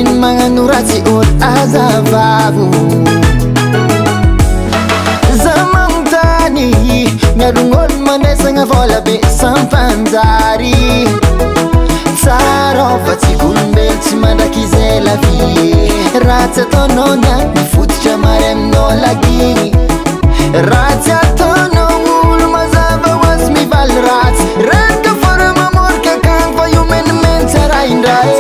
Min magnano ratsy ôlo azavavo za magnontany mialogn'olo mandresagna vola be sampanjary tsara fa tsy kolombelo tsy mandraky izay la vie ratsy ataonao niany mifototra mary aminao lagigny ratsy ataonao olo mazava hoazy mivaly ratsy renka fora mamorika akagny fa io menimeny tsara indray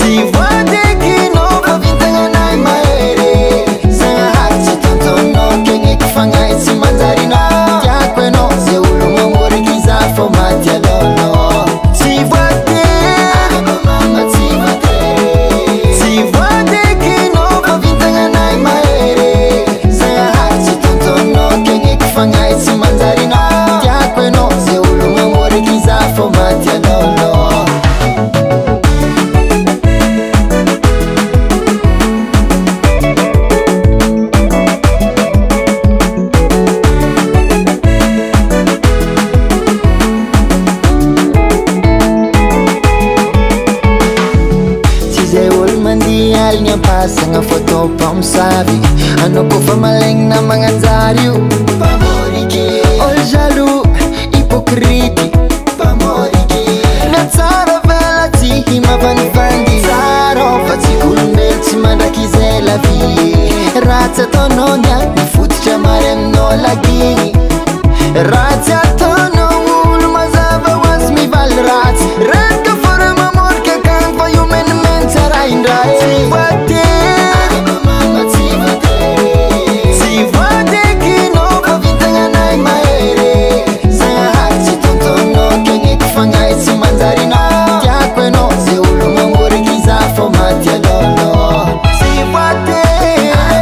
tsy voatekinao fa vintagnanay mahery zagnahary tsy tontonao kegneko fagnahy tsy manjarinao tiako anao zay olo mamoriky za fô maty alôlô tsy voatekinao fa vintagnanay mahery zagnahary tsy tontonao kegneko fagnahy tsy manjarinao tiako anao zay olo mamoriky za fô maty alôlô Aligny ampasagna photo mpamosavy anao kofa malegny na magnanjary io mpamoriky olo jaloux hypocrite mpamoriky miatsara vela tsy himavanivandy tsara fa tsy kolombelo tsy mandraky izay la vie ratsy ataonao niany mifototra mary aminao lagigny ratsy ataonao olo mazava hoazy mivaly ratsy renka fora mamorika akagny fa io menimeny tsara indray tsy voatekinao fa vintagnanay mahery zagnahary tsy tontonao kegneko fagnahy tsy manjarinao tiako anao zay olo mamoriky za fô maty alôlô tsy voatekinao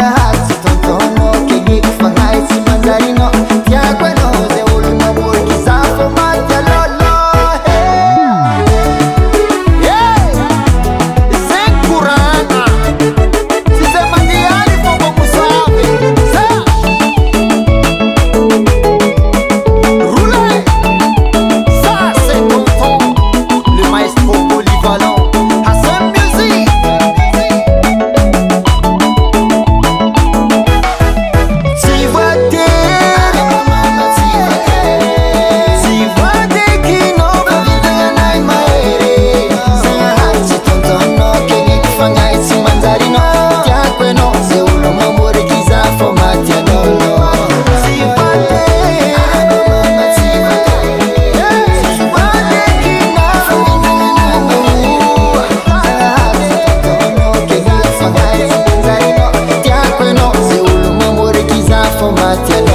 zagnahary tsy tontonao kegneko fagnahy tsy manjarinao tiako anao zay olo mamoriky za fô maty alôlô Format